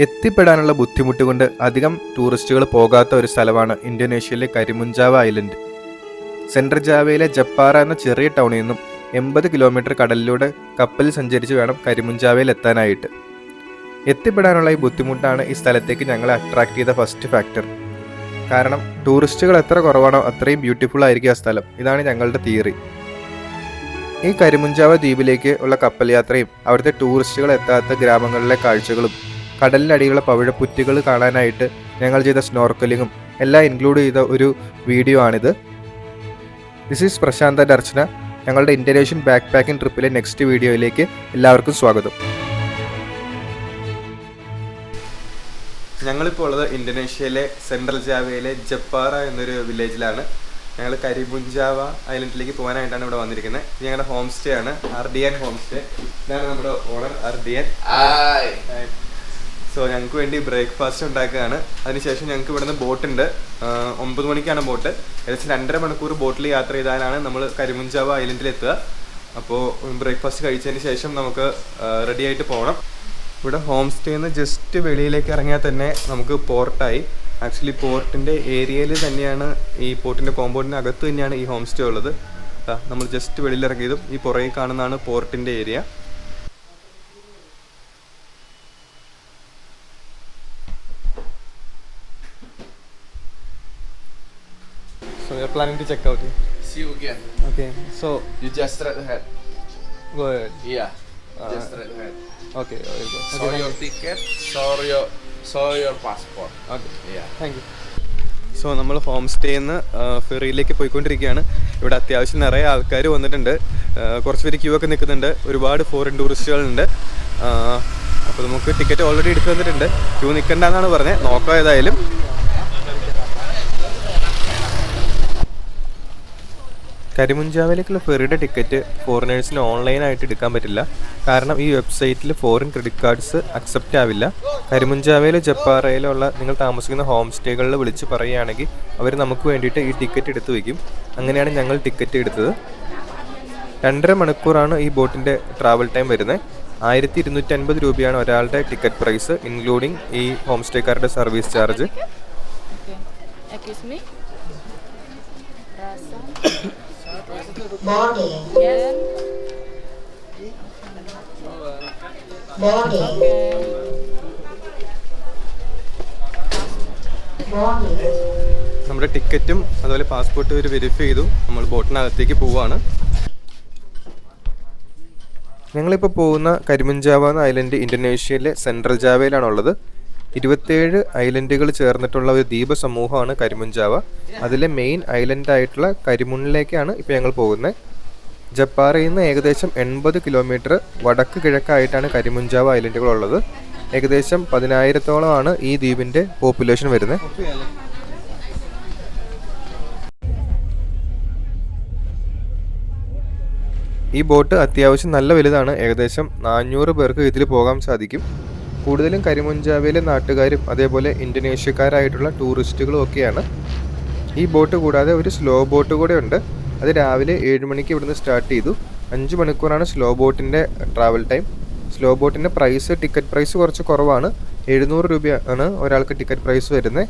എത്തിപ്പെടാനുള്ള ബുദ്ധിമുട്ട് കൊണ്ട് അധികം ടൂറിസ്റ്റുകൾ പോകാത്ത ഒരു സ്ഥലമാണ് ഇന്തോനേഷ്യയിലെ കരിമുൻജാവ ഐലൻഡ്. സെൻട്രൽ ജാവയിലെ ജപ്പാറ എന്ന ചെറിയ ടൗണിൽ നിന്നും 80 കിലോമീറ്റർ കടലിലൂടെ കപ്പലിൽ സഞ്ചരിച്ച് വേണം കരിമുൻജാവയിൽ എത്താനായിട്ട്. എത്തിപ്പെടാനുള്ള ഈ ബുദ്ധിമുട്ടാണ് ഈ സ്ഥലത്തേക്ക് ഞങ്ങളെ അട്രാക്ട് ചെയ്ത ഫസ്റ്റ് ഫാക്ടർ. കാരണം ടൂറിസ്റ്റുകൾ എത്ര കുറവാണോ അത്രയും ബ്യൂട്ടിഫുൾ ആയിരിക്കും ആ സ്ഥലം. ഇതാണ് ഞങ്ങളുടെ തിയറി. ഈ കരിമുൻജാവ ദ്വീപിലേക്ക് ഉള്ള കപ്പൽ യാത്രയും അവിടുത്തെ ടൂറിസ്റ്റുകൾ എത്താത്ത ഗ്രാമങ്ങളിലെ കാഴ്ചകളും കടലിനടിയിലുള്ള പവിഴപ്പുറ്റുകൾ കാണാനായിട്ട് ഞങ്ങൾ ചെയ്ത സ്നോർക്കലിങ്ങും എല്ലാം ഇൻക്ലൂഡ് ചെയ്ത ഒരു വീഡിയോ ആണിത്. ദിസ് ഈസ് പ്രശാന്ത് ആൻഡ് അർച്ചന. ഞങ്ങളുടെ ഇന്തോനേഷ്യൻ ബാക്ക് പാക്കിംഗ് ട്രിപ്പിലെ നെക്സ്റ്റ് വീഡിയോയിലേക്ക് എല്ലാവർക്കും സ്വാഗതം. ഞങ്ങളിപ്പോൾ ഉള്ളത് ഇന്തോനേഷ്യയിലെ സെൻട്രൽ ജാവയിലെ ജപ്പാറ എന്നൊരു വില്ലേജിലാണ്. ഞങ്ങൾ കരിമുൻജാവ ഐലൻഡിലേക്ക് പോകാനായിട്ടാണ് ഇവിടെ വന്നിരിക്കുന്നത്. ഇത് ഞങ്ങളുടെ ഹോം സ്റ്റേ ആണ്, അർഡിയൻ ഹോം സ്റ്റേ. ഇതാണ് നമ്മുടെ ഓണർ അർഡിയൻ. സോ ഞങ്ങൾക്ക് വേണ്ടി ബ്രേക്ക്ഫാസ്റ്റ് ഉണ്ടാക്കുകയാണ്. അതിനുശേഷം ഞങ്ങൾക്ക് ഇവിടുന്ന് ബോട്ടുണ്ട്. 9 മണിക്കാണ് ബോട്ട്. ഏകദേശം 2.5 മണിക്കൂർ ബോട്ടിൽ യാത്ര ചെയ്താലാണ് നമ്മൾ കരിമുൻജാവ ഐലൻഡിൽ എത്തുക. അപ്പോൾ ബ്രേക്ക്ഫാസ്റ്റ് കഴിച്ചതിന് ശേഷം നമുക്ക് റെഡി ആയിട്ട് പോകണം. ഇവിടെ ഹോം സ്റ്റേന്ന് ജസ്റ്റ് വെളിയിലേക്ക് ഇറങ്ങിയാൽ തന്നെ നമുക്ക് പോർട്ടായി. ആക്ച്വലി പോർട്ടിൻ്റെ ഏരിയയിൽ തന്നെയാണ്, ഈ പോർട്ടിൻ്റെ കോമ്പൗണ്ടിന് അകത്ത് തന്നെയാണ് ഈ ഹോം സ്റ്റേ ഉള്ളത്. നമ്മൾ ജസ്റ്റ് വെളിയിലിറങ്ങിയതും ഈ പുറകെ കാണുന്നതാണ് പോർട്ടിൻ്റെ area. So you're planning to check out here? See you again. Okay. So You just straight ahead. go ahead. Yeah. Just straight ahead. Okay. There you go. Show your ticket. Show your passport. Okay. Yeah. Thank you. So നമ്മൾ home സ്റ്റേന്ന് ഫെറിയിലേക്ക് പോയിക്കൊണ്ടിരിക്കുകയാണ്. ഇവിടെ അത്യാവശ്യം നിറയെ ആൾക്കാർ വന്നിട്ടുണ്ട്. കുറച്ച് പേര് Q ഒക്കെ നിൽക്കുന്നുണ്ട്. ഒരുപാട് ഫോറിൻ ടൂറിസ്റ്റുകളുണ്ട്. അപ്പോൾ നമുക്ക് ടിക്കറ്റ് ഓൾറെഡി എടുത്തു തന്നിട്ടുണ്ട്. ക്യൂ നിൽക്കണ്ടെന്നാണ് പറഞ്ഞത്. നോക്കാം ഏതായാലും. കരിമുൻജാവയിലേക്കുള്ള ഫെറിയുടെ ടിക്കറ്റ് ഫോറിനേഴ്സിന് ഓൺലൈനായിട്ട് എടുക്കാൻ പറ്റില്ല. കാരണം ഈ വെബ്സൈറ്റിൽ ഫോറിൻ ക്രെഡിറ്റ് കാർഡ്സ് അക്സെപ്റ്റ് ആവില്ല. കരിമുൻജാവയിലോ ജപ്പാറയിലോ ഉള്ള നിങ്ങൾ താമസിക്കുന്ന ഹോം സ്റ്റേകളിൽ വിളിച്ച് പറയുകയാണെങ്കിൽ അവർ നമുക്ക് വേണ്ടിയിട്ട് ഈ ടിക്കറ്റ് എടുത്ത് വയ്ക്കും. അങ്ങനെയാണ് ഞങ്ങൾ ടിക്കറ്റ് എടുത്തത്. 2.5 മണിക്കൂറാണ് ഈ ബോട്ടിൻ്റെ ട്രാവൽ ടൈം വരുന്നത്. 1250 രൂപയാണ് ഒരാളുടെ ടിക്കറ്റ് പ്രൈസ്, ഇൻക്ലൂഡിങ് ഈ ഹോം സ്റ്റേക്കാരുടെ സർവീസ് ചാർജ്. Morning. നമ്മുടെ ടിക്കറ്റും അതുപോലെ പാസ്പോർട്ട് ഇവർ വെരിഫൈ ചെയ്തു. നമ്മൾ ബോട്ടിനകത്തേക്ക് പോവുകയാണ്. ഞങ്ങളിപ്പോൾ പോകുന്ന കരിമുൻജാവ എന്ന ഐലൻഡ് ഇന്തോനേഷ്യയിലെ സെൻട്രൽ ജാവയിലാണുള്ളത്. 27 ഐലൻഡുകൾ ചേർന്നിട്ടുള്ള ഒരു ദ്വീപ സമൂഹമാണ് കരിമുൻജാവ. അതിലെ മെയിൻ ഐലൻഡായിട്ടുള്ള കരിമുണിലേക്കാണ് ഇപ്പോൾ ഞങ്ങൾ പോകുന്നത്. ജപ്പാറയിൽ നിന്ന് ഏകദേശം 80 കിലോമീറ്റർ വടക്ക് കിഴക്കായിട്ടാണ് കരിമുൻജാവ ഐലൻഡുകളുള്ളത്. ഏകദേശം 10,000-ഓളമാണ് ഈ ദ്വീപിൻ്റെ പോപ്പുലേഷൻ വരുന്നത്. ഈ ബോട്ട് അത്യാവശ്യം നല്ല വലുതാണ്. ഏകദേശം 400 പേർക്ക് ഇതിൽ പോകാൻ സാധിക്കും. കൂടുതലും കരിമുൻജാവയിലെ നാട്ടുകാരും അതേപോലെ ഇന്തോനേഷ്യക്കാരായിട്ടുള്ള ടൂറിസ്റ്റുകളും ഒക്കെയാണ്. ഈ ബോട്ട് കൂടാതെ ഒരു സ്ലോ ബോട്ട് കൂടെ ഉണ്ട്. അത് രാവിലെ 7 മണിക്ക് ഇവിടുന്ന് സ്റ്റാർട്ട് ചെയ്തു. 5 മണിക്കൂറാണ് സ്ലോ ബോട്ടിൻ്റെ ട്രാവൽ ടൈം. സ്ലോ ബോട്ടിൻ്റെ ടിക്കറ്റ് പ്രൈസ് കുറച്ച് കുറവാണ്. 700 രൂപയാണ് ഒരാൾക്ക് ടിക്കറ്റ് പ്രൈസ് വരുന്നത്.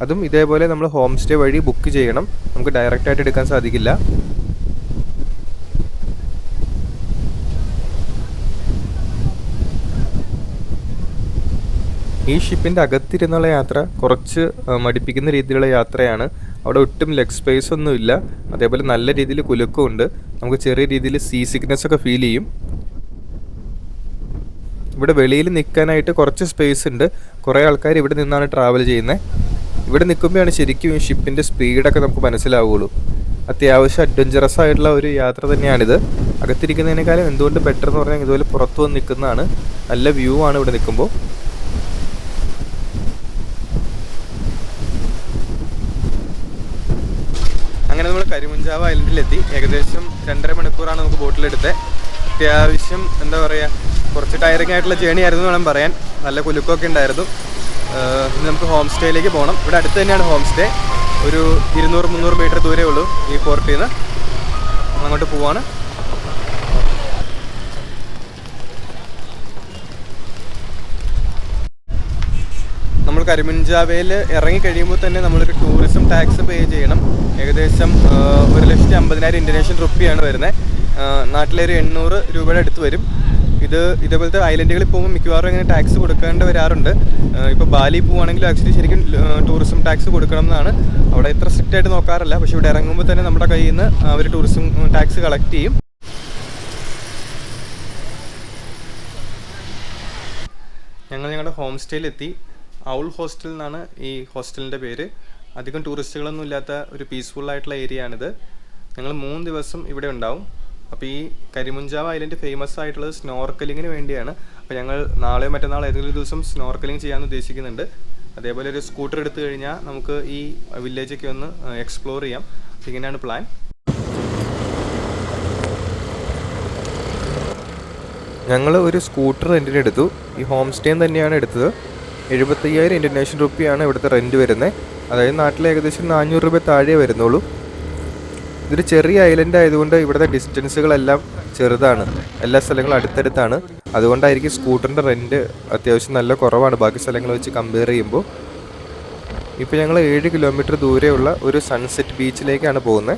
അതും ഇതേപോലെ നമ്മൾ ഹോം സ്റ്റേ വഴി ബുക്ക് ചെയ്യണം. നമുക്ക് ഡയറക്റ്റായിട്ട് എടുക്കാൻ സാധിക്കില്ല. ഈ ഷിപ്പിൻ്റെ അകത്തിരുന്നുള്ള യാത്ര കുറച്ച് മടിപ്പിക്കുന്ന രീതിയിലുള്ള യാത്രയാണ്. അവിടെ ഒട്ടും ലെഗ് സ്പേസ് ഒന്നുമില്ല. അതേപോലെ നല്ല രീതിയിൽ കുലുക്കമുണ്ട്. നമുക്ക് ചെറിയ രീതിയിൽ സീ സിക്നെസ് ഒക്കെ ഫീൽ ചെയ്യും. ഇവിടെ വെളിയിൽ നിൽക്കാനായിട്ട് കുറച്ച് സ്പേസ് ഉണ്ട്. കുറേ ആൾക്കാർ ഇവിടെ നിന്നാണ് ട്രാവൽ ചെയ്യുന്നത്. ഇവിടെ നിൽക്കുമ്പോഴാണ് ശരിക്കും ഈ ഷിപ്പിൻ്റെ സ്പീഡൊക്കെ നമുക്ക് മനസ്സിലാവുകയുള്ളൂ. അത്യാവശ്യം അഡ്വഞ്ചറസ് ആയിട്ടുള്ള ഒരു യാത്ര തന്നെയാണിത്. അകത്തിരിക്കുന്നതിനേക്കാളും എന്തുകൊണ്ട് ബെറ്റർ എന്ന് പറഞ്ഞാൽ ഇതുപോലെ പുറത്തു വന്ന് നിൽക്കുന്നതാണ്. നല്ല വ്യൂ ആണ് ഇവിടെ നിൽക്കുമ്പോൾ. അങ്ങനെ നമ്മൾ കരിമുൻജാവ ഐലൻഡിലെത്തി. ഏകദേശം 2.5 മണിക്കൂറാണ് നമുക്ക് ബോട്ടിലെടുത്തത്. അത്യാവശ്യം എന്താ പറയുക, കുറച്ച് ടയറിംഗ് ആയിട്ടുള്ള ജേണി ആയിരുന്നു വേണം പറയാൻ. നല്ല കുലുക്കമൊക്കെ ഉണ്ടായിരുന്നു. ഇനി നമുക്ക് ഹോം സ്റ്റേയിലേക്ക് പോകണം. ഇവിടെ അടുത്ത് തന്നെയാണ് ഹോം സ്റ്റേ. ഒരു 200-300 മീറ്റർ ദൂരേ ഉള്ളൂ ഈ പോർട്ടിൽ നിന്ന്. അങ്ങോട്ട് പോവാണ്. കരിമുൻജാവയിൽ ഇറങ്ങി കഴിയുമ്പോൾ തന്നെ നമ്മളൊരു ടൂറിസം ടാക്സ് പേ ചെയ്യണം. ഏകദേശം 1,50,000 ഇന്തോനേഷ്യൻ റുപ്പിയാണ് വരുന്നത്. നാട്ടിലൊരു 800 രൂപയുടെ അടുത്ത് വരും. ഇതേപോലത്തെ ഐലൻഡുകളിൽ പോകുമ്പോൾ മിക്കവാറും ഇങ്ങനെ ടാക്സ് കൊടുക്കേണ്ടി വരാറുണ്ട്. ഇപ്പോൾ ബാലി പോവുകയാണെങ്കിൽ ആക്ച്വലി ശരിക്കും ടൂറിസം ടാക്സ് കൊടുക്കണം എന്നാണ്. അവിടെ ഇത്ര സ്ട്രിക്റ്റ് ആയിട്ട് നോക്കാറില്ല. പക്ഷേ ഇവിടെ ഇറങ്ങുമ്പോൾ തന്നെ നമ്മുടെ കയ്യിൽ നിന്ന് അവർ ടൂറിസം ടാക്സ് കളക്ട് ചെയ്യും. ഞങ്ങളുടെ ഹോം സ്റ്റേയിലെത്തി. ഔൾ ഹോസ്റ്റൽ എന്നാണ് ഈ ഹോസ്റ്റലിൻ്റെ പേര്. അധികം ടൂറിസ്റ്റുകളൊന്നും ഇല്ലാത്ത ഒരു പീസ്ഫുള്ളായിട്ടുള്ള ഏരിയ ആണിത്. ഞങ്ങൾ 3 ദിവസം ഇവിടെ ഉണ്ടാവും. അപ്പോൾ ഈ കരിമുൻജാവ ഐലൻഡ് ഫേമസ് ആയിട്ടുള്ളത് സ്നോർക്കലിങ്ങിന് വേണ്ടിയാണ്. അപ്പോൾ ഞങ്ങൾ നാളെയോ മറ്റന്നാളോ ഏതെങ്കിലും ദിവസം സ്നോർക്കലിംഗ് ചെയ്യാൻ ഉദ്ദേശിക്കുന്നുണ്ട്. അതേപോലെ ഒരു സ്കൂട്ടർ എടുത്തു കഴിഞ്ഞാൽ നമുക്ക് ഈ വില്ലേജൊക്കെ ഒന്ന് എക്സ്പ്ലോർ ചെയ്യാം. ഇങ്ങനെയാണ് പ്ലാൻ. ഞങ്ങൾ ഒരു സ്കൂട്ടർ റെൻറ്റിന് എടുത്തു. ഈ ഹോം സ്റ്റേ തന്നെയാണ് എടുത്തത്. 75,000 ഇന്തോനേഷ്യൻ റുപ്പിയാണ് ഇവിടുത്തെ റെൻറ്റ് വരുന്നത്. അതായത് നാട്ടിൽ ഏകദേശം 400 രൂപ താഴെ വരുന്നുള്ളൂ. ഇതൊരു ചെറിയ ഐലൻഡ് ആയതുകൊണ്ട് ഇവിടുത്തെ ഡിസ്റ്റൻസുകളെല്ലാം ചെറുതാണ്. എല്ലാ സ്ഥലങ്ങളും അടുത്തടുത്താണ്. അതുകൊണ്ടായിരിക്കും സ്കൂട്ടറിൻ്റെ റെൻറ്റ് അത്യാവശ്യം നല്ല കുറവാണ് ബാക്കി സ്ഥലങ്ങൾ വെച്ച് കമ്പയർ ചെയ്യുമ്പോൾ. ഇപ്പോൾ ഞങ്ങൾ 7 കിലോമീറ്റർ ദൂരെയുള്ള ഒരു സൺസെറ്റ് ബീച്ചിലേക്കാണ് പോകുന്നത്.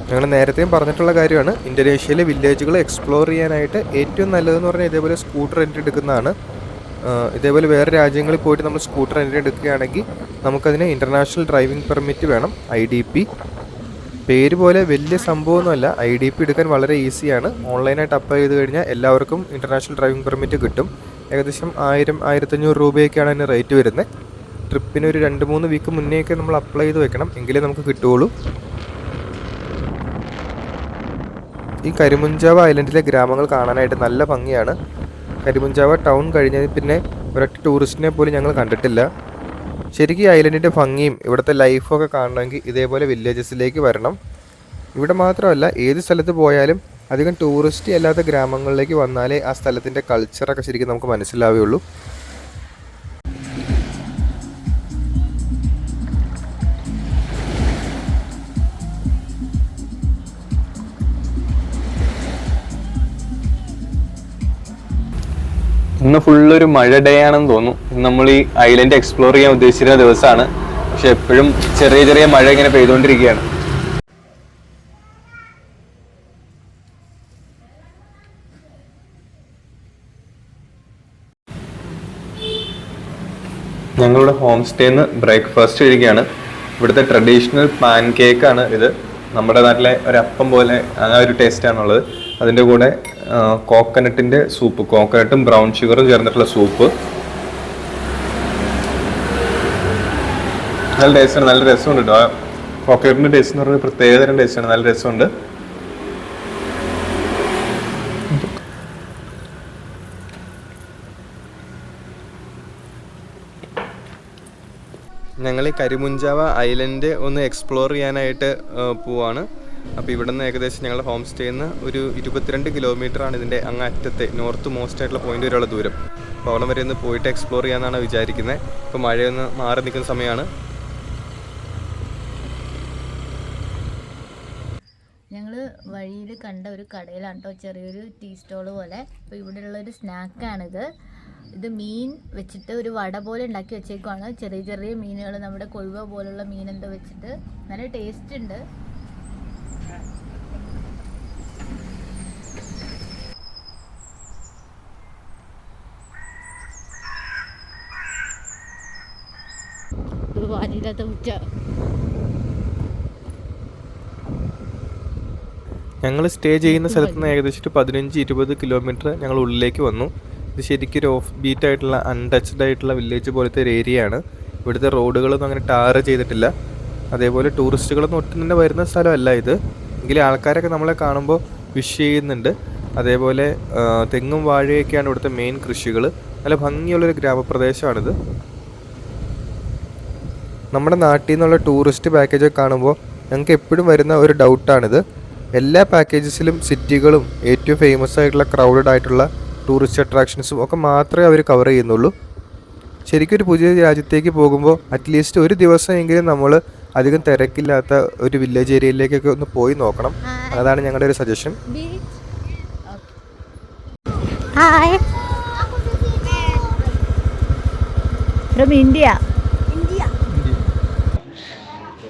ഞങ്ങൾ നേരത്തെയും പറഞ്ഞിട്ടുള്ള കാര്യമാണ്, ഇന്തോനേഷ്യയിലെ വില്ലേജുകൾ എക്സ്പ്ലോർ ചെയ്യാനായിട്ട് ഏറ്റവും നല്ലതെന്ന് പറഞ്ഞാൽ ഇതേപോലെ സ്കൂട്ടർ റെൻറ്റ് എടുക്കുന്നതാണ്. ഇതേപോലെ വേറെ രാജ്യങ്ങളിൽ പോയിട്ട് നമ്മൾ സ്കൂട്ടർ റെൻറ്റ് എടുക്കുകയാണെങ്കിൽ നമുക്കതിന് ഇൻ്റർനാഷണൽ ഡ്രൈവിംഗ് പെർമിറ്റ് വേണം, IDP. പേര് പോലെ വലിയ സംഭവമൊന്നുമല്ല. IDP എടുക്കാൻ വളരെ ഈസിയാണ്. ഓൺലൈനായിട്ട് അപ്ലൈ ചെയ്ത് കഴിഞ്ഞാൽ എല്ലാവർക്കും ഇൻ്റർനാഷണൽ ഡ്രൈവിംഗ് പെർമിറ്റ് കിട്ടും. ഏകദേശം 1,000-1,500 രൂപയൊക്കെയാണ് അതിന് റേറ്റ് വരുന്നത്. ട്രിപ്പിന് ഒരു 2-3 വീക്ക് മുന്നേയൊക്കെ നമ്മൾ അപ്ലൈ ചെയ്ത് വെക്കണം, എങ്കിലേ നമുക്ക് കിട്ടുകയുള്ളൂ. ഈ കരിമുൻജാവ ഐലൻഡിലെ ഗ്രാമങ്ങൾ കാണാനായിട്ട് നല്ല ഭംഗിയാണ്. കരിമുൻജാവ ടൗൺ കഴിഞ്ഞതിൽ പിന്നെ ഒരൊറ്റ ടൂറിസ്റ്റിനെ പോലും ഞങ്ങൾ കണ്ടിട്ടില്ല. ശരിക്കും ഈ ഐലൻഡിൻ്റെ ഭംഗിയും ഇവിടുത്തെ ലൈഫൊക്കെ കാണണമെങ്കിൽ ഇതേപോലെ വില്ലേജസിലേക്ക് വരണം. ഇവിടെ മാത്രമല്ല, ഏത് സ്ഥലത്ത് പോയാലും അധികം ടൂറിസ്റ്റ് അല്ലാത്ത ഗ്രാമങ്ങളിലേക്ക് വന്നാലേ ആ സ്ഥലത്തിൻ്റെ കൾച്ചറൊക്കെ ശരിക്കും നമുക്ക് മനസ്സിലാവുകയുള്ളൂ. ഇന്ന് ഫുള്ളൊരു മഴ ഡേ ആണെന്ന് തോന്നുന്നു. ഇന്ന് നമ്മൾ ഈ ഐലൻഡ് എക്സ്പ്ലോർ ചെയ്യാൻ ഉദ്ദേശിച്ചിരുന്ന ദിവസമാണ്. പക്ഷെ എപ്പോഴും ചെറിയ ചെറിയ മഴ ഇങ്ങനെ പെയ്തുകൊണ്ടിരിക്കുകയാണ്. ഞങ്ങളുടെ ഹോം സ്റ്റേന്ന് ബ്രേക്ക്ഫാസ്റ്റ് കഴിക്കുകയാണ്. ഇവിടുത്തെ ട്രഡീഷണൽ പാൻ കേക്കാണ് ഇത്. നമ്മുടെ നാട്ടിലെ ഒരപ്പം പോലെ ആ ഒരു ടേസ്റ്റാണുള്ളത്. അതിൻ്റെ കൂടെ കോക്കനട്ടിൻ്റെ സൂപ്പ്, കോക്കനട്ടും ബ്രൗൺ ഷുഗറും ചേർന്നിട്ടുള്ള സൂപ്പ്. നല്ല ടേസ്റ്റാണ്, നല്ല രസമുണ്ട് കേട്ടോ. കോക്കനട്ടിൻ്റെ ടേസ്റ്റ് എന്ന് പറയുന്നത് പ്രത്യേകതരം ടേസ്റ്റാണ്, നല്ല രസമുണ്ട്. ഞങ്ങൾ ഈ കരിമുൻജാവ ഐലൻഡ് ഒന്ന് എക്സ്പ്ലോർ ചെയ്യാനായിട്ട് പോവാണ്. അപ്പോൾ ഇവിടെ നിന്ന് ഏകദേശം ഞങ്ങളുടെ ഹോം സ്റ്റേയിൽ നിന്ന് ഒരു 22 കിലോമീറ്ററാണ് ഇതിൻ്റെ അങ്ങ് അറ്റത്തെ നോർത്ത് മോസ്റ്റ് ആയിട്ടുള്ള പോയിന്റ് വരെയുള്ള ദൂരം. അപ്പോൾ അവിടെ വരെ ഒന്ന് പോയിട്ട് എക്സ്പ്ലോർ ചെയ്യാമെന്നാണ് വിചാരിക്കുന്നത്. ഇപ്പോൾ മഴയൊന്ന് മാറി നിൽക്കുന്ന സമയമാണ്. ഞങ്ങൾ വഴിയിൽ കണ്ട ഒരു കടയിലാണ് കേട്ടോ, ചെറിയൊരു ടീ സ്റ്റോള് പോലെ. അപ്പോൾ ഇവിടെയുള്ളൊരു സ്നാക്കാണിത്. ഇത് മീൻ വെച്ചിട്ട് ഒരു വട പോലെ ഉണ്ടാക്കി വെച്ചേക്കുവാണ്. ചെറിയ ചെറിയ മീനുകൾ, നമ്മുടെ കൊഴുവ പോലുള്ള മീൻ എന്തോ വെച്ചിട്ട് നല്ല ടേസ്റ്റ് ഉണ്ട്. വാലില്ലാത്ത ഉച്ച. ഞങ്ങൾ സ്റ്റേ ചെയ്യുന്ന സ്ഥലത്ത് നിന്ന് ഏകദേശം 15-20 കിലോമീറ്റർ ഞങ്ങൾ ഉള്ളിലേക്ക് വന്നു. ഇത് ശരിക്കും ഒരു ഓഫ് ബീറ്റ് ആയിട്ടുള്ള അൺടച്ച്ഡ് ആയിട്ടുള്ള വില്ലേജ് പോലത്തെ ഒരു ഏരിയ ആണ്. ഇവിടുത്തെ റോഡുകളൊന്നും അങ്ങനെ ടാർ ചെയ്തിട്ടില്ല. അതേപോലെ ടൂറിസ്റ്റുകളൊന്നും ഒട്ടും തന്നെ വരുന്ന സ്ഥലമല്ല ഇത്. എങ്കിലും ആൾക്കാരൊക്കെ നമ്മളെ കാണുമ്പോൾ വിഷ് ചെയ്യുന്നുണ്ട്. അതേപോലെ തെങ്ങും വാഴയൊക്കെയാണ് ഇവിടുത്തെ മെയിൻ കൃഷികൾ. നല്ല ഭംഗിയുള്ളൊരു ഗ്രാമപ്രദേശമാണിത്. നമ്മുടെ നാട്ടിൽ നിന്നുള്ള ടൂറിസ്റ്റ് പാക്കേജൊക്കെ കാണുമ്പോൾ ഞങ്ങൾക്ക് എപ്പോഴും വരുന്ന ഒരു ഡൗട്ടാണിത്. എല്ലാ പാക്കേജസിലും സിറ്റികളും ഏറ്റവും ഫേമസ് ആയിട്ടുള്ള ക്രൗഡഡ് ആയിട്ടുള്ള ടൂറിസ്റ്റ് അട്രാക്ഷൻസും ഒക്കെ മാത്രമേ അവർ കവർ ചെയ്യുന്നുള്ളൂ. ശരിക്കും ഒരു പുതിയ രാജ്യത്തേക്ക് പോകുമ്പോൾ അറ്റ്ലീസ്റ്റ് ഒരു ദിവസമെങ്കിലും നമ്മൾ അധികം തിരക്കില്ലാത്ത ഒരു വില്ലേജ് ഏരിയയിലേക്കൊക്കെ ഒന്ന് പോയി നോക്കണം. അതാണ് ഞങ്ങളുടെ ഒരു സജഷൻ. From India.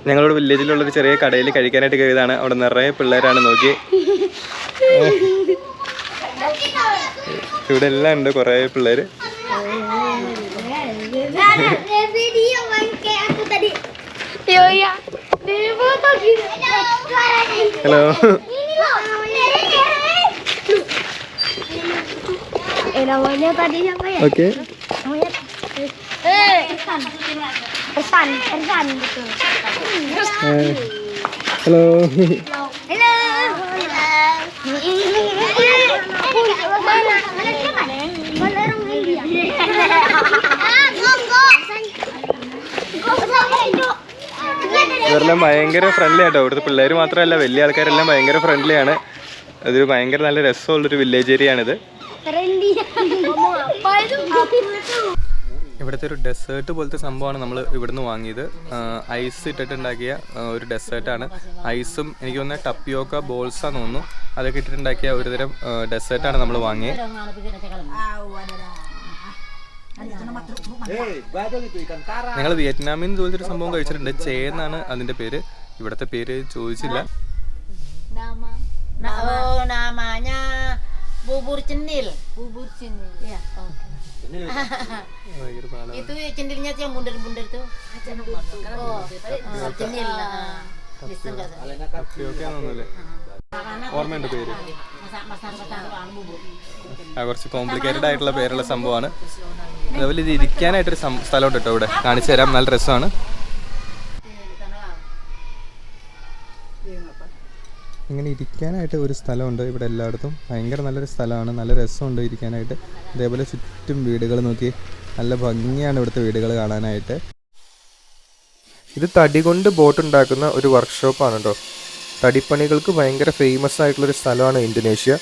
ഞങ്ങളുടെ വില്ലേജിലുള്ളൊരു ചെറിയ കടയിൽ കഴിക്കാനായിട്ട് കയറിയതാണ്. അവിടെ നിറയെ പിള്ളേരാണ്, നോക്കി. ഇവിടെ എല്ലാം ഉണ്ട്, കുറേ പിള്ളേര്. ഹലോ. ഓക്കെ. ഹലോ. ഇവരെല്ലാം ഭയങ്കര ഫ്രണ്ട്ലി ആട്ടോ. ഇവിടുത്തെ പിള്ളേർ മാത്രമല്ല, വലിയ ആൾക്കാരെല്ലാം ഭയങ്കര ഫ്രണ്ട്ലിയാണ്. അതൊരു ഭയങ്കര നല്ല രസമുള്ളൊരു വില്ലേജ് ഏരിയ ആണിത്. ഇവിടുത്തെ ഒരു ഡെസേർട്ട് പോലത്തെ സംഭവമാണ് നമ്മൾ ഇവിടുന്ന് വാങ്ങിയത്. ഐസ് ഇട്ടിട്ടുണ്ടാക്കിയ ഒരു ഡെസേർട്ടാണ്. ഐസും എനിക്ക് തോന്നുന്നത് ടപ്പിയോക്ക ബോൾസാന്ന് തോന്നുന്നു, അതൊക്കെ ഇട്ടിട്ടുണ്ടാക്കിയ ഒരു തരം ഡെസേർട്ടാണ് നമ്മൾ വാങ്ങിയത്. ഞങ്ങൾ വിയറ്റ്നാമിൽ നിന്ന് പോലത്തെ ഒരു സംഭവം കഴിച്ചിട്ടുണ്ട്. ചേന്നാണ് അതിന്റെ പേര്. ഇവിടുത്തെ പേര് ചോദിച്ചില്ല. Namanya bubur cenil. Bubur cenil. Ya, oke. Itu cenilnya yang bundar-bundar tuh. Oh, cenil. ഓർമ്മയുണ്ട് പേര്. കുറച്ച് കോംപ്ലിക്കേറ്റഡ് ആയിട്ടുള്ള പേരുള്ള സംഭവമാണ്. അതുപോലെ ഇത് ഇരിക്കാനായിട്ടൊരു സ്ഥലമുണ്ട് കേട്ടോ, ഇവിടെ കാണിച്ചു തരാം. നല്ല രസമാണ്. ഇങ്ങനെ ഇരിക്കാനായിട്ട് ഒരു സ്ഥലമുണ്ട് ഇവിടെ എല്ലായിടത്തും. ഭയങ്കര നല്ലൊരു സ്ഥലമാണ്, നല്ല രസമുണ്ട് ഇരിക്കാനായിട്ട്. അതേപോലെ ചുറ്റും വീടുകൾ നോക്കി, നല്ല ഭംഗിയാണ് ഇവിടുത്തെ വീടുകൾ കാണാനായിട്ട്. ഇത് തടി കൊണ്ട് ബോട്ട് ഉണ്ടാക്കുന്ന ഒരു വർക്ക്ഷോപ്പാണ് കേട്ടോ. തടിപ്പണികൾക്ക് ഭയങ്കര ഫേമസ് ആയിട്ടുള്ളൊരു സ്ഥലമാണ് ഇന്തോനേഷ്യ.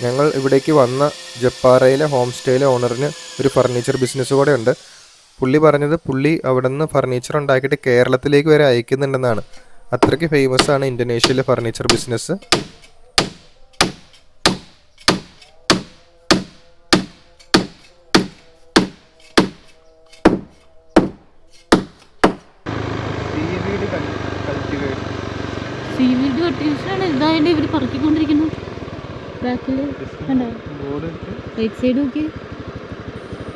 ഞങ്ങൾ ഇവിടേക്ക് വന്ന ജപ്പാറയിലെ ഹോം സ്റ്റേയിലെ ഓണറിന് ഒരു ഫർണിച്ചർ ബിസിനസ് കൂടെ ഉണ്ട്. പുള്ളി പറഞ്ഞത് പുള്ളി അവിടെ നിന്ന് ഫർണിച്ചർ ഉണ്ടാക്കിയിട്ട് കേരളത്തിലേക്ക് വരെ അയക്കുന്നുണ്ടെന്നാണ്. അത്രയ്ക്ക് ഫേമസ് ആണ് ഇന്തോനേഷ്യയിലെ ഫർണിച്ചർ ബിസിനസ്. സീവീഡ് കൾട്ടിവേഷനാണ് ഇതായിട്ട് ഇവർ പറക്കിക്കൊണ്ടിരിക്കുന്നു. ബാക്കില് കണ്ടോ, റൈറ്റ് സൈഡ് നോക്കി.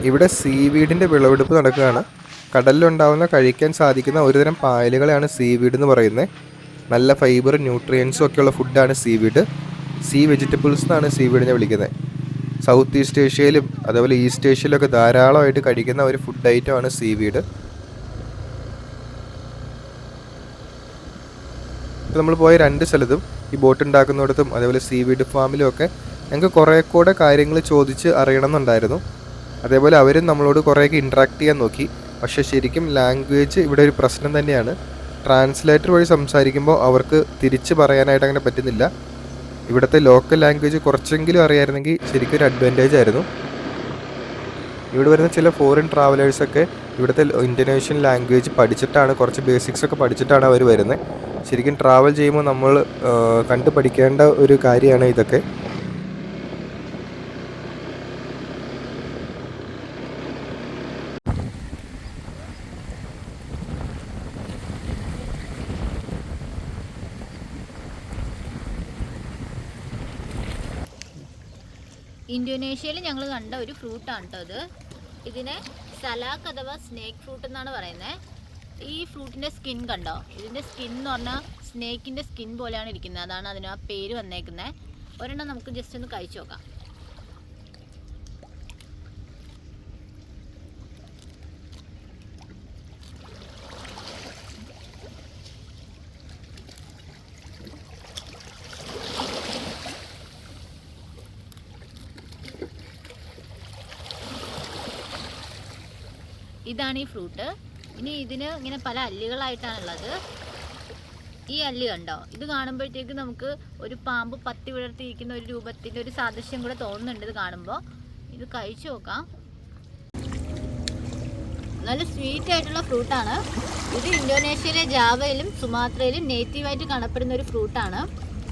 ഇവിടെ സീവീഡിൻ്റെ വിളവെടുപ്പ് നടക്കുകയാണ്. കടലിലുണ്ടാവുന്ന കഴിക്കാൻ സാധിക്കുന്ന ഒരുതരം പായലുകളെയാണ് സീവീഡ് എന്ന് പറയുന്നത്. നല്ല ഫൈബർ, ന്യൂട്രിയൻസും ഒക്കെയുള്ള ഫുഡാണ് സീവീഡ്. സീ വെജിറ്റബിൾസ് എന്നാണ് സീവീഡിനെ വിളിക്കുന്നത്. സൗത്ത് ഈസ്റ്റ് ഏഷ്യയിലും അതുപോലെ ഈസ്റ്റ് ഏഷ്യയിലൊക്കെ ധാരാളമായിട്ട് കഴിക്കുന്ന ഒരു ഫുഡ് ഐറ്റമാണ് സീവീഡ്. ഇപ്പോൾ നമ്മൾ പോയ 2 സ്ഥലത്തും, ഈ ബോട്ട് ഉണ്ടാക്കുന്നിടത്തും അതേപോലെ സീവീഡ് ഫാമിലും ഒക്കെ ഞങ്ങൾക്ക് കുറേ കൂടെ കാര്യങ്ങൾ ചോദിച്ച് അറിയണമെന്നുണ്ടായിരുന്നു. അതേപോലെ അവരും നമ്മളോട് കുറേയൊക്കെ ഇൻട്രാക്ട് ചെയ്യാൻ നോക്കി. പക്ഷേ ശരിക്കും ലാംഗ്വേജ് ഇവിടെ ഒരു പ്രശ്നം തന്നെയാണ്. ട്രാൻസ്ലേറ്റർ വഴി സംസാരിക്കുമ്പോൾ അവർക്ക് തിരിച്ച് പറയാനായിട്ട് അങ്ങനെ പറ്റുന്നില്ല. ഇവിടുത്തെ ലോക്കൽ ലാംഗ്വേജ് കുറച്ചെങ്കിലും അറിയായിരുന്നെങ്കിൽ ശരിക്കും ഒരു അഡ്വാൻറ്റേജ് ആയിരുന്നു. ഇവിടെ വരുന്ന ചില ഫോറിൻ ട്രാവലേഴ്സൊക്കെ ഇവിടുത്തെ ഇന്തോനേഷ്യൻ ലാംഗ്വേജ് പഠിച്ചിട്ടാണ്, കുറച്ച് ബേസിക്സ് ഒക്കെ പഠിച്ചിട്ടാണ് അവർ വരുന്നത്. ശരിക്കും ട്രാവൽ ചെയ്യുമ്പോൾ നമ്മൾ കണ്ടു പഠിക്കേണ്ട ഒരു കാര്യമാണ് ഇതൊക്കെ. ഇന്തോനേഷ്യയിൽ ഞങ്ങൾ കണ്ട ഒരു ഫ്രൂട്ടാണ് കേട്ടോ ഇതിനെ സലാക്ക് അഥവാ സ്നേക്ക് ഫ്രൂട്ട് എന്നാണ് പറയുന്നത്. ഈ ഫ്രൂട്ടിൻ്റെ സ്കിൻ കണ്ടോ, ഇതിൻ്റെ സ്കിൻ എന്ന് പറഞ്ഞാൽ സ്നേക്കിൻ്റെ സ്കിൻ പോലെയാണ് ഇരിക്കുന്നത്. അതാണ് അതിന് ആ പേര് വന്നേക്കുന്നത്. ഒരെണ്ണം നമുക്ക് ജസ്റ്റ് ഒന്ന് കഴിച്ചു നോക്കാം. ഇതാണ് ഈ ഫ്രൂട്ട്. ഇനി ഇതിന് ഇങ്ങനെ പല അല്ലികളായിട്ടാണുള്ളത്. ഈ അല്ലി കണ്ടോ, ഇത് കാണുമ്പോഴത്തേക്ക് നമുക്ക് ഒരു പാമ്പ് പത്തി വിടർത്തിയിരിക്കുന്ന ഒരു രൂപത്തിൻ്റെ ഒരു സാദൃശ്യം കൂടെ തോന്നുന്നുണ്ട് ഇത് കാണുമ്പോൾ. ഇത് കഴിച്ചു നോക്കാം. നല്ല സ്വീറ്റ് ആയിട്ടുള്ള ഫ്രൂട്ടാണ് ഇത്. ഇന്തോനേഷ്യയിലെ ജാവയിലും സുമാത്രയിലും നേറ്റീവായിട്ട് കാണപ്പെടുന്ന ഒരു ഫ്രൂട്ടാണ്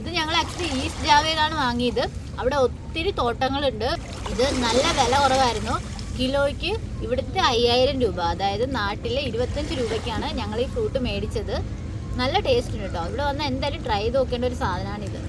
ഇത്. ഞങ്ങൾ ആക്ച്വലി ഈസ്റ്റ് ജാവയിലാണ് വാങ്ങിയത്. അവിടെ ഒത്തിരി തോട്ടങ്ങളുണ്ട്. ഇത് നല്ല വില കുറവായിരുന്നു. കിലോയ്ക്ക് ഇവിടുത്തെ 5000 രൂപ, അതായത് നാട്ടിലെ 25 രൂപയ്ക്കാണ് ഞങ്ങൾ ഈ ഫ്രൂട്ട് മേടിച്ചത്. നല്ല ടേസ്റ്റ് ഉണ്ട് കേട്ടോ. ഇവിടെ വന്നാൽ എന്തായാലും ട്രൈ ചെയ്ത് നോക്കേണ്ട ഒരു സാധനമാണിത്.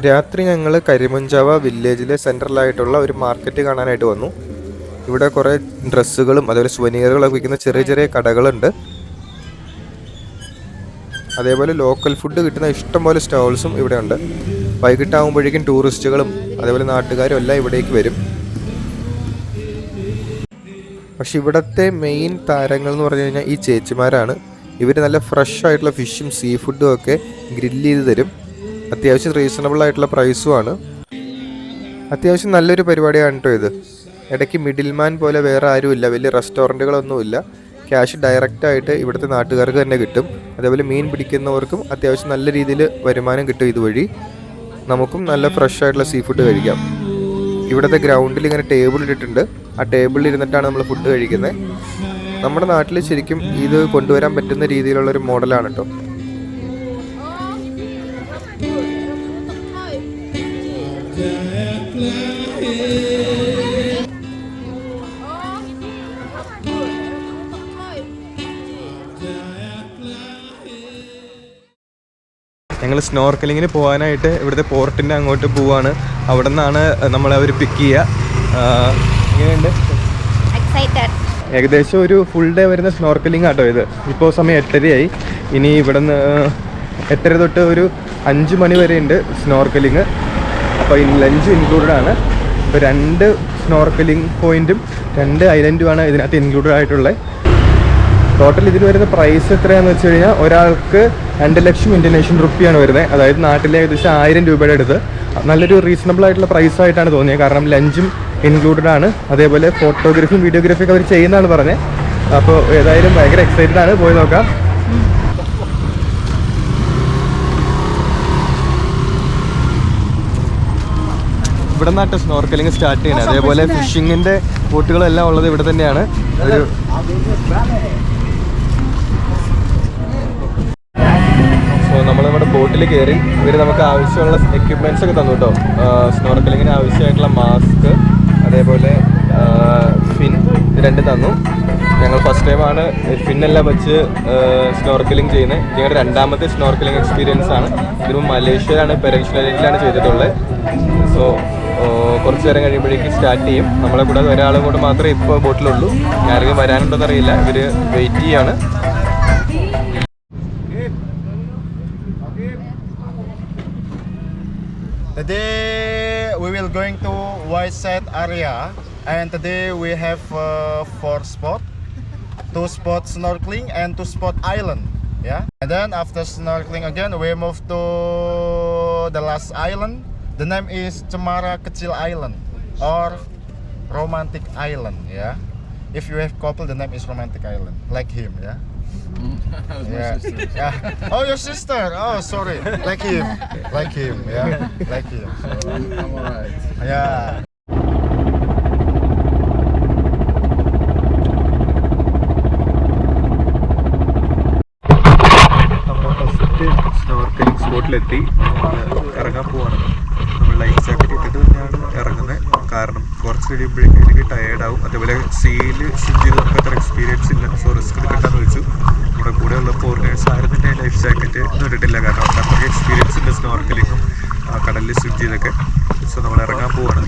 രാത്രി ഞങ്ങൾ കരിമുഞ്ചാവ വില്ലേജിലെ സെൻട്രലായിട്ടുള്ള ഒരു മാർക്കറ്റ് കാണാനായിട്ട് വന്നു. ഇവിടെ കുറേ ഡ്രസ്സുകളും അതുപോലെ സുവനീറുകളൊക്കെ വിൽക്കുന്ന ചെറിയ ചെറിയ കടകളുണ്ട്. അതേപോലെ ലോക്കൽ ഫുഡ് കിട്ടുന്ന ഇഷ്ടംപോലെ സ്റ്റോൾസും ഇവിടെ ഉണ്ട്. വൈകിട്ടാകുമ്പോഴേക്കും ടൂറിസ്റ്റുകളും അതേപോലെ നാട്ടുകാരും എല്ലാം ഇവിടേക്ക് വരും. പക്ഷെ ഇവിടുത്തെ മെയിൻ താരങ്ങൾ എന്ന് പറഞ്ഞു കഴിഞ്ഞാൽ ഈ ചേച്ചിമാരാണ്. ഇവർ നല്ല ഫ്രഷ് ആയിട്ടുള്ള ഫിഷും സീ ഫുഡും ഒക്കെ ഗ്രില്ല് ചെയ്ത് തരും. അത്യാവശ്യം റീസണബിൾ ആയിട്ടുള്ള പ്രൈസുമാണ്. അത്യാവശ്യം നല്ലൊരു പരിപാടിയാണ് കേട്ടോ ഇത്. ഇടയ്ക്ക് മിഡിൽമാൻ പോലെ വേറെ ആരുമില്ല, വലിയ റെസ്റ്റോറൻറ്റുകളൊന്നുമില്ല. ക്യാഷ് ഡയറക്റ്റായിട്ട് ഇവിടുത്തെ നാട്ടുകാർക്ക് തന്നെ കിട്ടും. അതേപോലെ മീൻ പിടിക്കുന്നവർക്കും അത്യാവശ്യം നല്ല രീതിയിൽ വരുമാനം കിട്ടും ഇതുവഴി. നമുക്കും നല്ല ഫ്രഷ് ആയിട്ടുള്ള സീ ഫുഡ് കഴിക്കാം. ഇവിടുത്തെ ഗ്രൗണ്ടിൽ ഇങ്ങനെ ടേബിൾ ഇട്ടിട്ടുണ്ട്. ആ ടേബിളിൽ ഇരുന്നിട്ടാണ് നമ്മൾ ഫുഡ് കഴിക്കുന്നത്. നമ്മുടെ നാട്ടിൽ ശരിക്കും ഇത് കൊണ്ടുവരാൻ പറ്റുന്ന രീതിയിലുള്ളൊരു മോഡലാണ് കേട്ടോ. ഞങ്ങൾ സ്നോർക്കലിങ്ങിന് പോകാനായിട്ട് ഇവിടുത്തെ പോർട്ടിൻ്റെ അങ്ങോട്ട് പോവാണ്. അവിടെ നിന്നാണ് നമ്മളെ അവർ പിക്ക് ചെയ്യുക. എങ്ങനെയുണ്ട്? ഏകദേശം ഒരു ഫുൾ ഡേ വരുന്ന സ്നോർക്കലിംഗ് ആട്ടോ ഇത്. ഇപ്പോൾ സമയം 8:30 ഇനി ഇവിടെ നിന്ന് 8:30 തൊട്ട് ഒരു 5 മണി വരെ ഉണ്ട് സ്നോർക്കലിങ്. അപ്പോൾ ഇനി ലഞ്ച് ഇൻക്ലൂഡഡ് ആണ്. ഇപ്പോൾ 2 സ്നോർക്കലിംഗ് പോയിൻറ്റും 2 ഐലൻഡുമാണ് ഇതിനകത്ത് ഇൻക്ലൂഡഡ് ആയിട്ടുള്ളത്. ടോട്ടൽ ഇതിന് വരുന്ന പ്രൈസ് എത്രയാണെന്ന് വെച്ച് കഴിഞ്ഞാൽ ഒരാൾക്ക് 2 ലക്ഷം ഇന്ത്യൻ റുപ്പിയാണ് വരുന്നത്. അതായത് നാട്ടിലെ ഏകദേശം 1000 രൂപയുടെ അടുത്ത്. നല്ലൊരു റീസണബിൾ ആയിട്ടുള്ള പ്രൈസായിട്ടാണ് തോന്നിയത്. കാരണം ലഞ്ചും ഇൻക്ലൂഡഡ് ആണ്. അതേപോലെ ഫോട്ടോഗ്രാഫിയും വീഡിയോഗ്രാഫിയൊക്കെ അവർ ചെയ്യുന്നതാണ് പറഞ്ഞത്. അപ്പോൾ ഏതായാലും ഭയങ്കര എക്സൈറ്റഡ് ആണ്. പോയി നോക്കാം. ഇവിടെ നിന്നാട്ട് സ്നോർക്കലിംഗ് സ്റ്റാർട്ട് ചെയ്യുന്നത്. അതേപോലെ ഫിഷിങ്ങിൻ്റെ ബോട്ടുകളെല്ലാം ഉള്ളത് ഇവിടെ തന്നെയാണ്. ഒരു നമ്മൾ നമ്മുടെ ബോട്ടിൽ കയറി ഇവർ നമുക്ക് ആവശ്യമുള്ള എക്യുപ്മെൻറ്റ്സ് ഒക്കെ തന്നു കേട്ടോ. സ്നോർക്കലിങ്ങിന് ആവശ്യമായിട്ടുള്ള മാസ്ക്, അതേപോലെ ഫിൻ, ഇത് 2 തന്നു. ഞങ്ങൾ ഫസ്റ്റ് ടൈമാണ് ഫിന്നെല്ലാം വെച്ച് സ്നോർക്കലിംഗ് ചെയ്യുന്നത്. ഞങ്ങളുടെ 2ാമത്തെ സ്നോർക്കലിംഗ് എക്സ്പീരിയൻസ് ആണ്. ഇതിപ്പോൾ മലേഷ്യയിലാണ്, പെനിൻസുലയിലാണ് ചെയ്തിട്ടുള്ളത്. സോ കുറച്ച് നേരം കഴിയുമ്പോഴേക്കും സ്റ്റാർട്ട് ചെയ്യും. നമ്മളെ കൂടെ ഒരാളും കൂടെ മാത്രമേ ഇപ്പോൾ ബോട്ടിലുള്ളൂ. ആരെങ്കിലും വരാനുണ്ടോയെന്ന് അറിയില്ല. ഇവർ വെയിറ്റ് ചെയ്യാണ്. Today we will going to White Sand area, and today we have 4 spots, 2 spots snorkeling and 2 spot island. Yeah, and then after snorkeling again we move to the last island. The name is Cemara Kecil Island or Romantic Island. Yeah, if you have couple, the name is Romantic Island, like him. Yeah. Yeah. Yeah. Oh, your sister. Oh, sorry. Like him. Yeah. Like him. So, I'm alright. yeah. നമ്മൾ first snorkelling സ്പോട്ടിലെത്തി. ഇറങ്ങാൻ പോവാണ്. നമ്മൾ life jacket ഇട്ടിട്ട് തന്നെയാണ് ഇറങ്ങുന്നത്. കാരണം കുറച്ച് കഴിയുമ്പോഴേക്കും എനിക്ക് ടയേർഡാവും. അതേപോലെ സീയിൽ സ്വിം ചെയ്ത് നമുക്ക് അത്ര എക്സ്പീരിയൻസ് ഇല്ല. സോ റിസ്ക് എടുക്കണ്ടെന്ന് വെച്ചു. നമ്മുടെ കൂടെയുള്ള ഫോറിനേഴ്സ് ആരും തന്നെ ലൈഫ് ജാക്കറ്റ് ഒന്നും ഇട്ടിട്ടില്ല. കാരണം അവർക്ക് അത്രയ്ക്ക് എക്സ്പീരിയൻസ് ഉണ്ട് സ്നോർക്കലിങ്ങും കടലിൽ സ്വിം ചെയ്തൊക്കെ. സോ നമ്മൾ ഇറങ്ങാൻ പോവാണ്.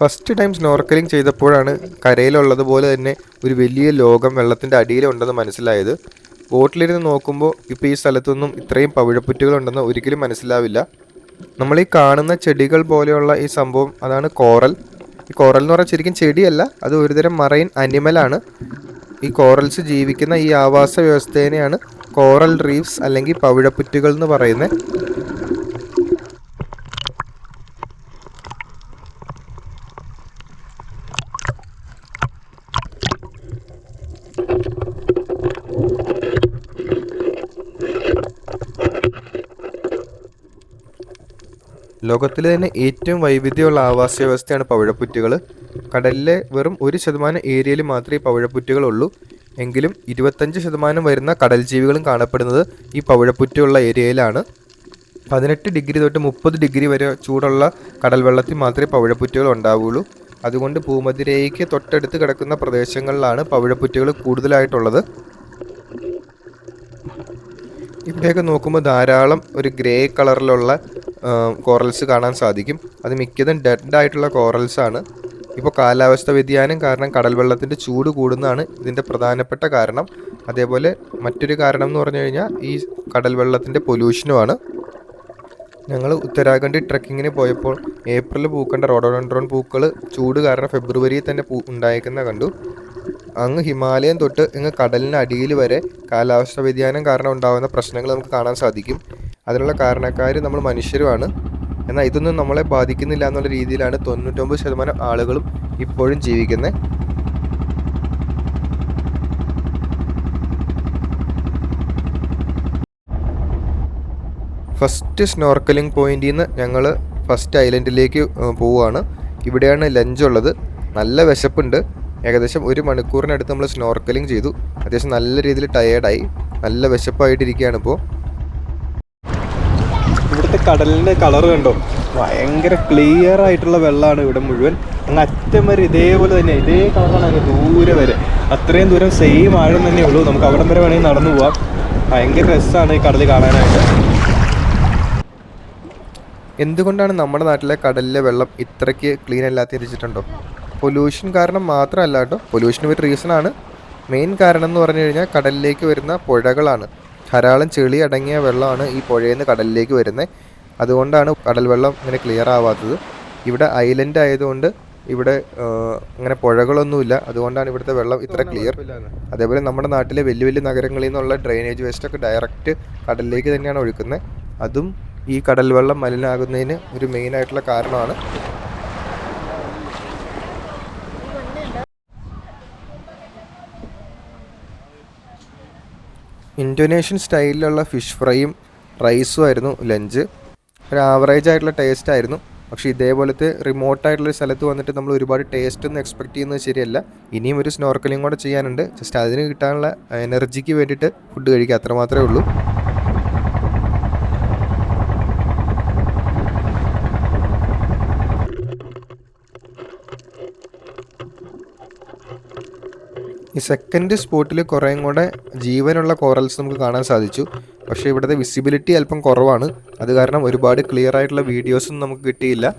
ഫസ്റ്റ് ടൈം സ്നോർക്കലിംഗ് ചെയ്തപ്പോഴാണ് കരയിലുള്ളതുപോലെ തന്നെ ഒരു വലിയ ലോകം വെള്ളത്തിൻ്റെ അടിയിലുണ്ടെന്ന് മനസ്സിലായത്. ബോട്ടിലിരുന്ന് നോക്കുമ്പോൾ ഇപ്പോൾ ഈ സ്ഥലത്തൊന്നും ഇത്രയും പവിഴപ്പുറ്റുകളുണ്ടെന്ന് ഒരിക്കലും മനസ്സിലാവില്ല. നമ്മൾ ഈ കാണുന്ന ചെടികൾ പോലെയുള്ള ഈ സംഭവം അതാണ് കോറൽ. ഈ കോറൽ എന്ന് പറഞ്ഞാൽ ശരിക്കും ചെടിയല്ല, അത് ഒരുതരം മറൈൻ അനിമലാണ്. ഈ കോറൽസ് ജീവിക്കുന്ന ഈ ആവാസ വ്യവസ്ഥേനെയാണ് കോറൽ റീഫ്സ് അല്ലെങ്കിൽ പവിഴപ്പുറ്റുകൾ എന്ന് പറയുന്നത്. ലോകത്തിലെ തന്നെ ഏറ്റവും വൈവിധ്യമുള്ള ആവാസ വ്യവസ്ഥയാണ് പവിഴപ്പുറ്റുകൾ. കടലിലെ വെറും 1% ഏരിയയിൽ മാത്രമേ പവിഴപ്പുറ്റുകളുള്ളൂ. എങ്കിലും 25% വരുന്ന കടൽ ജീവികളും കാണപ്പെടുന്നത് ഈ പവിഴപ്പുറ്റുള്ള ഏരിയയിലാണ്. 18 ഡിഗ്രി തൊട്ട് 30 ഡിഗ്രി വരെ ചൂടുള്ള കടൽ വെള്ളത്തിൽ മാത്രമേ പവിഴപ്പുറ്റുകൾ ഉണ്ടാവുകയുള്ളൂ. അതുകൊണ്ട് ഭൂമധ്യരേഖയ്ക്ക് തൊട്ടടുത്ത് കിടക്കുന്ന പ്രദേശങ്ങളിലാണ് പവിഴപ്പുറ്റുകൾ കൂടുതലായിട്ടുള്ളത്. ഇവിടെയൊക്കെ നോക്കുമ്പോൾ ധാരാളം ഒരു ഗ്രേ കളറിലുള്ള കോറൽസ് കാണാൻ സാധിക്കും. അത് മിക്കതും ഡെഡ് ആയിട്ടുള്ള കോറൽസ് ആണ്. ഇപ്പോൾ കാലാവസ്ഥ വ്യതിയാനം കാരണം കടൽ വെള്ളത്തിൻ്റെ ചൂട് കൂടുന്നതാണ് ഇതിൻ്റെ പ്രധാനപ്പെട്ട കാരണം. അതേപോലെ മറ്റൊരു കാരണം എന്ന് പറഞ്ഞു കഴിഞ്ഞാൽ ഈ കടൽ വെള്ളത്തിൻ്റെ പൊല്യൂഷനുമാണ്. ഞങ്ങൾ ഉത്തരാഖണ്ഡ് ട്രക്കിങ്ങിന് പോയപ്പോൾ ഏപ്രിൽ പൂക്കേണ്ട റോഡോഡെൻഡ്രോൺ പൂക്കൾ ചൂട് കാരണം ഫെബ്രുവരിയിൽ തന്നെ ഉണ്ടായേക്കുന്ന കണ്ടു. അങ്ങ് ഹിമാലയം തൊട്ട് ഇങ്ങ് കടലിന് അടിയിൽ വരെ കാലാവസ്ഥ വ്യതിയാനം കാരണം ഉണ്ടാകുന്ന പ്രശ്നങ്ങൾ നമുക്ക് കാണാൻ സാധിക്കും. അതിനുള്ള കാരണക്കാർ നമ്മൾ മനുഷ്യരുമാണ്. എന്നാൽ ഇതൊന്നും നമ്മളെ ബാധിക്കുന്നില്ല എന്നുള്ള രീതിയിലാണ് 99% ആളുകളും ഇപ്പോഴും ജീവിക്കുന്നത്. ഫസ്റ്റ് സ്നോർക്കലിംഗ് പോയിന്റിൽ നിന്ന് ഞങ്ങൾ ഫസ്റ്റ് ഐലൻഡിലേക്ക് പോവുകയാണ്. ഇവിടെയാണ് ലഞ്ച് ഉള്ളത്. നല്ല വിശപ്പുണ്ട്. ഏകദേശം 1 മണിക്കൂറിനടുത്ത് നമ്മൾ സ്നോർക്കലിംഗ് ചെയ്തു. അത്യാവശ്യം നല്ല രീതിയിൽ ടയേർഡായി, നല്ല വിശപ്പായിട്ടിരിക്കുകയാണ് ഇപ്പോൾ. ഇവിടുത്തെ കടലിൻ്റെ കളർ കണ്ടോ, ഭയങ്കര ക്ലിയർ ആയിട്ടുള്ള വെള്ളമാണ് ഇവിടെ മുഴുവൻ. അങ്ങ് അറ്റം വരെ ഇതേപോലെ തന്നെ, ഇതേ കളറാണ് അങ്ങ് ദൂരെ വരെ. അത്രയും ദൂരം സെയിം ആഴം തന്നെ ഉള്ളൂ. നമുക്ക് അവിടം വരെ വേണമെങ്കിൽ നടന്നു പോവാം. ഭയങ്കര രസമാണ് ഈ കടൽ കാണാനായിട്ട്. എന്തുകൊണ്ടാണ് നമ്മുടെ നാട്ടിലെ കടലിലെ വെള്ളം ഇത്രയ്ക്ക് ക്ലീൻ അല്ലാത്ത തിരിച്ചിട്ടുണ്ടോ? പൊല്യൂഷൻ കാരണം മാത്രമല്ല കേട്ടോ. പൊല്യൂഷൻ ഒരു റീസണാണ്. മെയിൻ കാരണം എന്ന് പറഞ്ഞു കഴിഞ്ഞാൽ കടലിലേക്ക് വരുന്ന പുഴകളാണ്. ധാരാളം ചെളി അടങ്ങിയ വെള്ളമാണ് ഈ പുഴയിൽ നിന്ന് കടലിലേക്ക് വരുന്നത്. അതുകൊണ്ടാണ് കടൽ വെള്ളം ഇങ്ങനെ ക്ലിയർ ആവാത്തത്. ഇവിടെ ഐലൻഡ് ആയതുകൊണ്ട് ഇവിടെ അങ്ങനെ പുഴകളൊന്നുമില്ല. അതുകൊണ്ടാണ് ഇവിടുത്തെ വെള്ളം ഇത്ര ക്ലിയർ. അതേപോലെ നമ്മുടെ നാട്ടിലെ വലിയ വലിയ നഗരങ്ങളിൽ നിന്നുള്ള ഡ്രെയിനേജ് വേസ്റ്റൊക്കെ ഡയറക്റ്റ് കടലിലേക്ക് തന്നെയാണ് ഒഴുക്കുന്നത്. അതും ഈ കടൽ വെള്ളം മലിനമാകുന്നതിന് ഒരു മെയിനായിട്ടുള്ള കാരണമാണ്. ഇന്തോനേഷ്യൻ സ്റ്റൈലിലുള്ള ഫിഷ് ഫ്രൈയും റൈസും ആയിരുന്നു ലഞ്ച്. ഒരു ആവറേജ് ആയിട്ടുള്ള ടേസ്റ്റ് ആയിരുന്നു. പക്ഷേ ഇതേപോലത്തെ റിമോട്ടായിട്ടുള്ളൊരു സ്ഥലത്ത് വന്നിട്ട് നമ്മൾ ഒരുപാട് ടേസ്റ്റ് ഒന്നും എക്സ്പെക്റ്റ് ചെയ്യുന്നത് ശരിയല്ല. ഇനിയും ഒരു സ്നോർക്കലിംഗ് കൂടെ ചെയ്യാനുണ്ട്. ജസ്റ്റ് അതിന് കിട്ടാനുള്ള എനർജിക്ക് വേണ്ടിയിട്ട് ഫുഡ് കഴിക്കുക, അത്ര മാത്രമേ ഉള്ളൂ. ഈ സെക്കൻഡ് സ്പോട്ടിൽ കുറേയും കൂടെ ജീവനുള്ള കോറൽസ് നമുക്ക് കാണാൻ സാധിച്ചു. പക്ഷേ ഇവിടുത്തെ വിസിബിലിറ്റി അല്പം കുറവാണ്. അത് കാരണം ഒരുപാട് ക്ലിയർ ആയിട്ടുള്ള വീഡിയോസൊന്നും നമുക്ക് കിട്ടിയില്ല.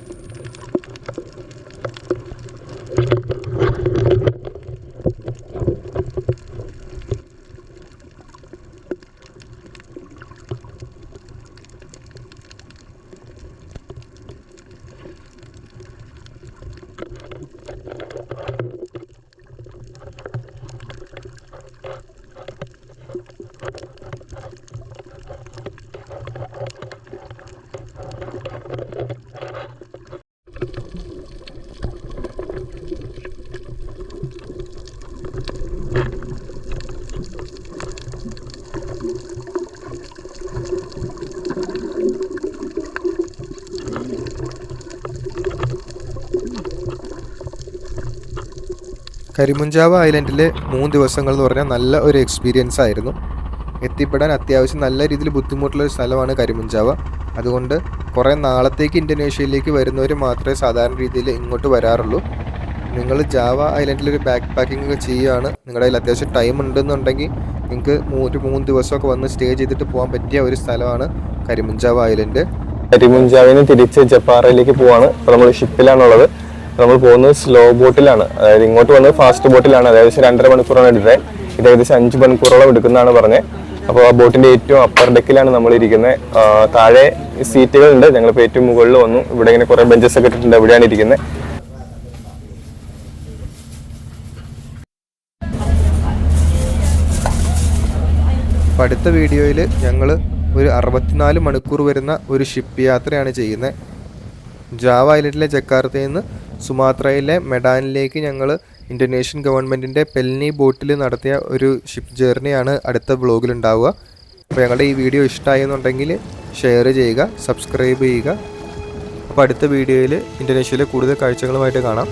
കരിമുഞ്ചാവ ഐലൻഡിലെ 3 ദിവസങ്ങൾ എന്ന് പറഞ്ഞാൽ നല്ല ഒരു എക്സ്പീരിയൻസ് ആയിരുന്നു. എത്തിപ്പെടാൻ അത്യാവശ്യം നല്ല രീതിയിൽ ബുദ്ധിമുട്ടുള്ളൊരു സ്ഥലമാണ് കരിമുഞ്ചാവ. അതുകൊണ്ട് കുറേ നാളത്തേക്ക് ഇന്തോനേഷ്യയിലേക്ക് വരുന്നവർ മാത്രമേ സാധാരണ രീതിയിൽ ഇങ്ങോട്ട് വരാറുള്ളൂ. നിങ്ങൾ ജാവ ഐലൻഡിലൊരു ബാക്ക് പാക്കിംഗ് ഒക്കെ ചെയ്യുകയാണ്, നിങ്ങളുടെ കയ്യിൽ അത്യാവശ്യം ടൈം ഉണ്ടെന്നുണ്ടെങ്കിൽ നിങ്ങൾക്ക് 3 ദിവസമൊക്കെ വന്ന് സ്റ്റേ ചെയ്തിട്ട് പോകാൻ പറ്റിയ ഒരു സ്ഥലമാണ് കരിമുഞ്ചാവ ഐലൻഡ്. കരിമുഞ്ചാവിന് തിരിച്ച് ജപ്പാറയിലേക്ക് പോവാണ്. അപ്പോൾ നമ്മൾ ഷിപ്പിലാണുള്ളത്. നമ്മൾ പോകുന്നത് സ്ലോ ബോട്ടിലാണ്. അതായത് ഇങ്ങോട്ട് വന്നത് ഫാസ്റ്റ് ബോട്ടിലാണ്. ഏകദേശം 2.5 മണിക്കൂറാണ് എടുത്തത്. ഇത് ഏകദേശം 5 മണിക്കൂറോളം എടുക്കുന്നതാണ് പറഞ്ഞത്. അപ്പോൾ ആ ബോട്ടിൻ്റെ ഏറ്റവും അപ്പർ ഡെക്കിലാണ് നമ്മൾ ഇരിക്കുന്നത്. താഴെ സീറ്റുകളുണ്ട്. ഞങ്ങളിപ്പോൾ ഏറ്റവും മുകളിൽ വന്നു. ഇവിടെ ഇങ്ങനെ കുറേ ബെഞ്ചസ് ഒക്കെ ഇട്ടിട്ടുണ്ട്. എവിടെയാണ് ഇരിക്കുന്നത്. അടുത്ത വീഡിയോയിൽ ഞങ്ങൾ ഒരു 64 മണിക്കൂർ വരുന്ന ഒരു ഷിപ്പ് യാത്രയാണ് ചെയ്യുന്നത്. ജാവ ഐലൻഡിലെ ജക്കാർത്തയിൽ നിന്ന് സുമാത്രയിലെ മെഡാനിലേക്ക് ഞങ്ങൾ ഇന്തോനേഷ്യൻ ഗവൺമെൻറ്റിൻ്റെ പെൽനി ബോട്ടിൽ നടത്തിയ ഒരു ഷിപ്പ് ജേർണിയാണ് അടുത്ത വ്ളോഗിലുണ്ടാവുക. അപ്പോൾ ഞങ്ങളുടെ ഈ വീഡിയോ ഇഷ്ടമായെന്നുണ്ടെങ്കിൽ ഷെയർ ചെയ്യുക, സബ്സ്ക്രൈബ് ചെയ്യുക. അപ്പോൾ അടുത്ത വീഡിയോയിൽ ഇന്തോനേഷ്യയിലെ കൂടുതൽ കാഴ്ചകളുമായിട്ട് കാണാം.